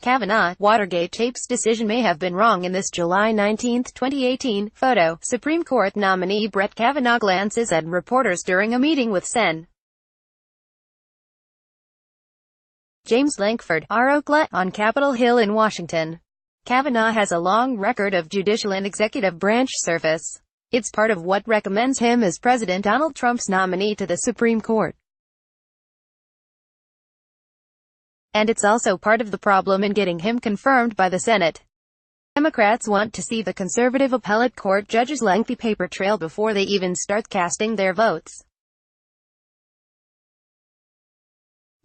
Kavanaugh, Watergate tapes decision may have been wrong in this July 19, 2018, photo. Supreme Court nominee Brett Kavanaugh glances at reporters during a meeting with Sen. James Lankford, Ocla, on Capitol Hill in Washington. Kavanaugh has a long record of judicial and executive branch service. It's part of what recommends him as President Donald Trump's nominee to the Supreme Court. And it's also part of the problem in getting him confirmed by the Senate. Democrats want to see the conservative appellate court judges' lengthy paper trail before they even start casting their votes.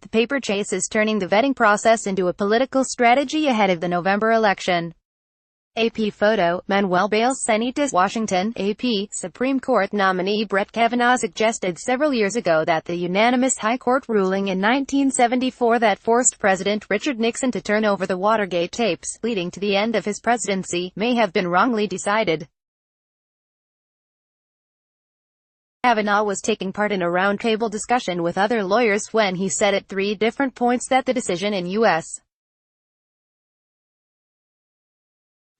The paper chase is turning the vetting process into a political strategy ahead of the November election. AP photo, Manuel Bales Sanitas, Washington. AP, Supreme Court nominee Brett Kavanaugh suggested several years ago that the unanimous High Court ruling in 1974 that forced President Richard Nixon to turn over the Watergate tapes, leading to the end of his presidency, may have been wrongly decided. Kavanaugh was taking part in a roundtable discussion with other lawyers when he said at 3 different points that the decision in U.S.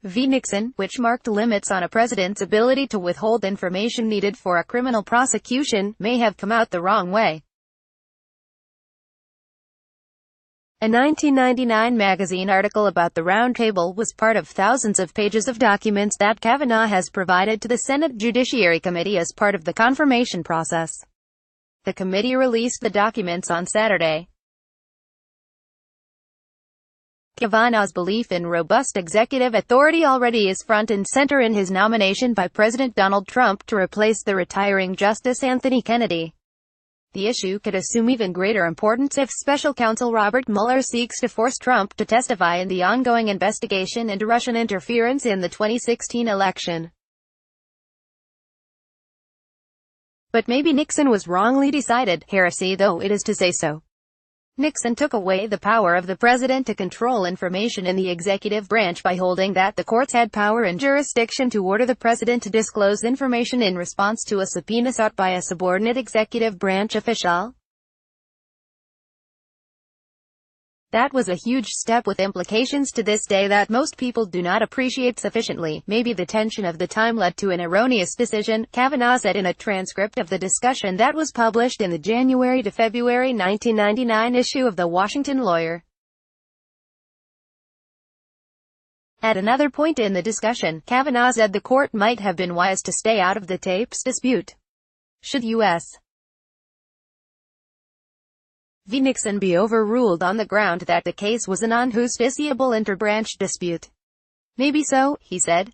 v. Nixon, which marked limits on a president's ability to withhold information needed for a criminal prosecution, may have come out the wrong way. A 1999 magazine article about the roundtable was part of thousands of pages of documents that Kavanaugh has provided to the Senate Judiciary Committee as part of the confirmation process. The committee released the documents on Saturday. Kavanaugh's belief in robust executive authority already is front and center in his nomination by President Donald Trump to replace the retiring Justice Anthony Kennedy. The issue could assume even greater importance if Special Counsel Robert Mueller seeks to force Trump to testify in the ongoing investigation into Russian interference in the 2016 election. But maybe Nixon was wrongly decided, heresy though it is to say so. Nixon took away the power of the president to control information in the executive branch by holding that the courts had power and jurisdiction to order the president to disclose information in response to a subpoena sought by a subordinate executive branch official. That was a huge step with implications to this day that most people do not appreciate sufficiently. Maybe the tension of the time led to an erroneous decision, Kavanaugh said in a transcript of the discussion that was published in the January to February 1999 issue of The Washington Lawyer. At another point in the discussion, Kavanaugh said the court might have been wise to stay out of the tapes dispute. Should U.S. v. Nixon be overruled on the ground that the case was a non-justiciable interbranch dispute? Maybe so, he said.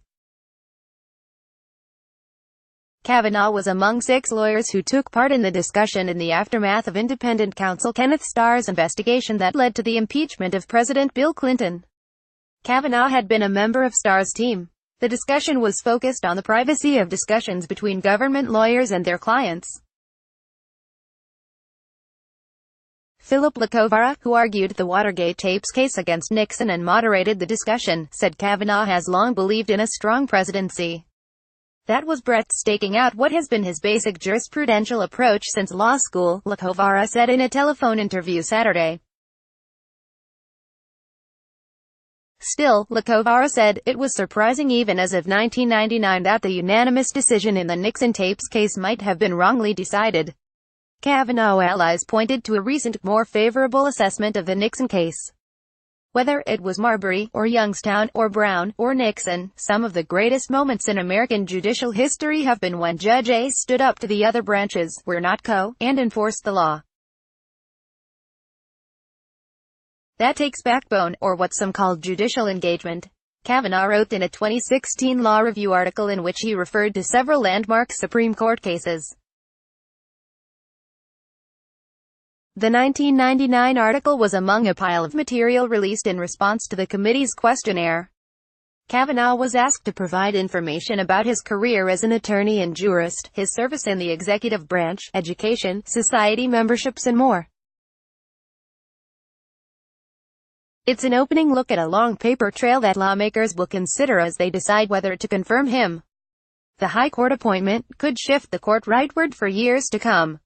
Kavanaugh was among 6 lawyers who took part in the discussion in the aftermath of independent counsel Kenneth Starr's investigation that led to the impeachment of President Bill Clinton. Kavanaugh had been a member of Starr's team. The discussion was focused on the privacy of discussions between government lawyers and their clients. Philip Lacovara, who argued the Watergate tapes case against Nixon and moderated the discussion, said Kavanaugh has long believed in a strong presidency. That was Brett staking out what has been his basic jurisprudential approach since law school, Lacovara said in a telephone interview Saturday. Still, Lacovara said, it was surprising even as of 1999 that the unanimous decision in the Nixon tapes case might have been wrongly decided. Kavanaugh allies pointed to a recent, more favorable assessment of the Nixon case. Whether it was Marbury, or Youngstown, or Brown, or Nixon, some of the greatest moments in American judicial history have been when Judge A stood up to the other branches, were not and enforced the law. That takes backbone, or what some call judicial engagement. Kavanaugh wrote in a 2016 Law Review article in which he referred to several landmark Supreme Court cases. The 1999 article was among a pile of material released in response to the committee's questionnaire. Kavanaugh was asked to provide information about his career as an attorney and jurist, his service in the executive branch, education, society memberships and more. It's an opening look at a long paper trail that lawmakers will consider as they decide whether to confirm him. The High Court appointment could shift the court rightward for years to come.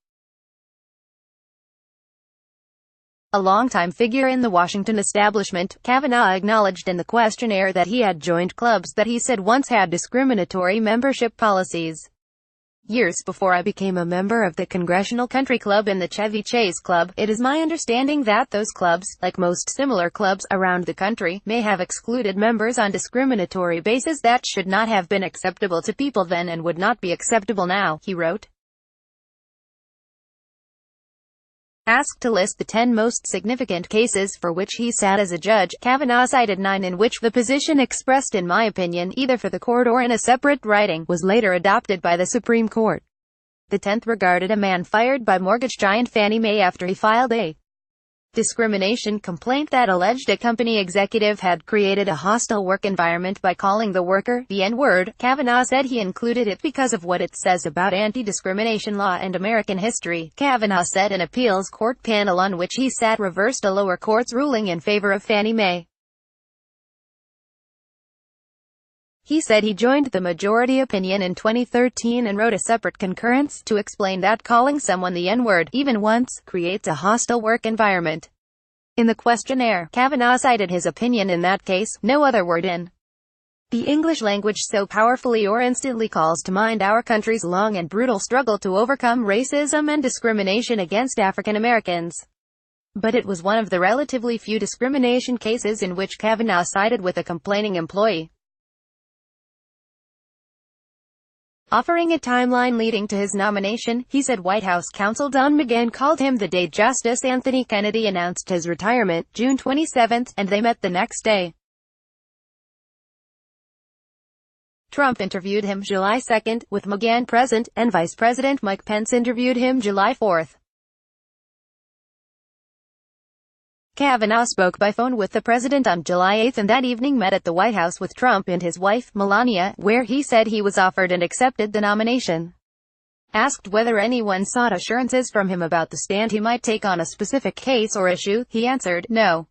A longtime figure in the Washington establishment, Kavanaugh acknowledged in the questionnaire that he had joined clubs that he said once had discriminatory membership policies. Years before I became a member of the Congressional Country Club and the Chevy Chase Club, it is my understanding that those clubs, like most similar clubs around the country, may have excluded members on discriminatory bases that should not have been acceptable to people then and would not be acceptable now, he wrote. Asked to list the 10 most significant cases for which he sat as a judge, Kavanaugh cited 9 in which the position expressed in my opinion, either for the court or in a separate writing, was later adopted by the Supreme Court. The 10th regarded a man fired by mortgage giant Fannie Mae after he filed a discrimination complaint that alleged a company executive had created a hostile work environment by calling the worker the N-word. Kavanaugh said he included it because of what it says about anti-discrimination law and American history. Kavanaugh said an appeals court panel on which he sat reversed a lower court's ruling in favor of Fannie Mae. He said he joined the majority opinion in 2013 and wrote a separate concurrence to explain that calling someone the N-word, even once, creates a hostile work environment. In the questionnaire, Kavanaugh cited his opinion in that case, no other word in the English language so powerfully or instantly calls to mind our country's long and brutal struggle to overcome racism and discrimination against African Americans. But it was one of the relatively few discrimination cases in which Kavanaugh sided with a complaining employee. Offering a timeline leading to his nomination, he said White House counsel Don McGahn called him the day Justice Anthony Kennedy announced his retirement, June 27, and they met the next day. Trump interviewed him July 2, with McGahn present, and Vice President Mike Pence interviewed him July 4. Kavanaugh spoke by phone with the president on July 8 and that evening met at the White House with Trump and his wife, Melania, where he said he was offered and accepted the nomination. Asked whether anyone sought assurances from him about the stand he might take on a specific case or issue, he answered, no.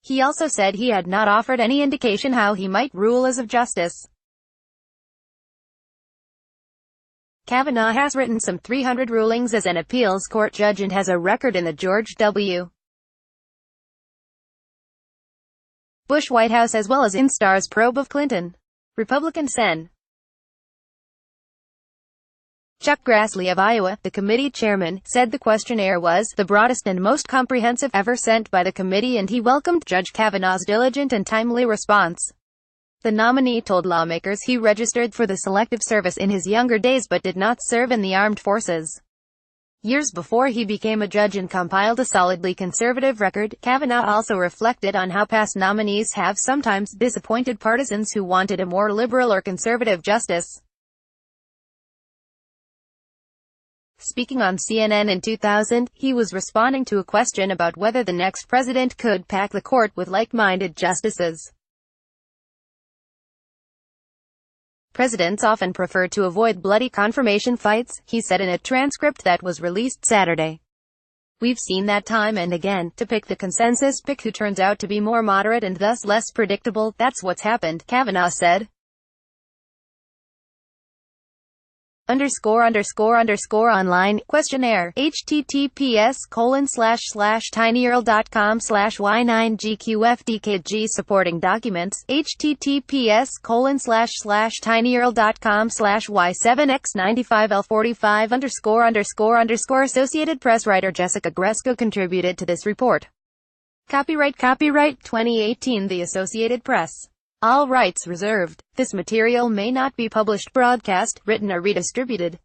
He also said he had not offered any indication how he might rule as of justice. Kavanaugh has written some 300 rulings as an appeals court judge and has a record in the George W. Bush White House as well as in Starr's probe of Clinton. Republican Sen. Chuck Grassley of Iowa, the committee chairman, said the questionnaire was the broadest and most comprehensive ever sent by the committee and he welcomed Judge Kavanaugh's diligent and timely response. The nominee told lawmakers he registered for the Selective Service in his younger days but did not serve in the armed forces. Years before he became a judge and compiled a solidly conservative record, Kavanaugh also reflected on how past nominees have sometimes disappointed partisans who wanted a more liberal or conservative justice. Speaking on CNN in 2000, he was responding to a question about whether the next president could pack the court with like-minded justices. Presidents often prefer to avoid bloody confirmation fights, he said in a transcript that was released Saturday. We've seen that time and again, to pick the consensus pick who turns out to be more moderate and thus less predictable, that's what's happened, Kavanaugh said. ___online questionnaire https://tinyurl.com/y9gqfdkg supporting documents https://tinyurl.com/y7x95l45 ____ Associated Press writer Jessica Gresco contributed to this report. Copyright 2018 The Associated Press. All rights reserved. This material may not be published, broadcast, written or redistributed.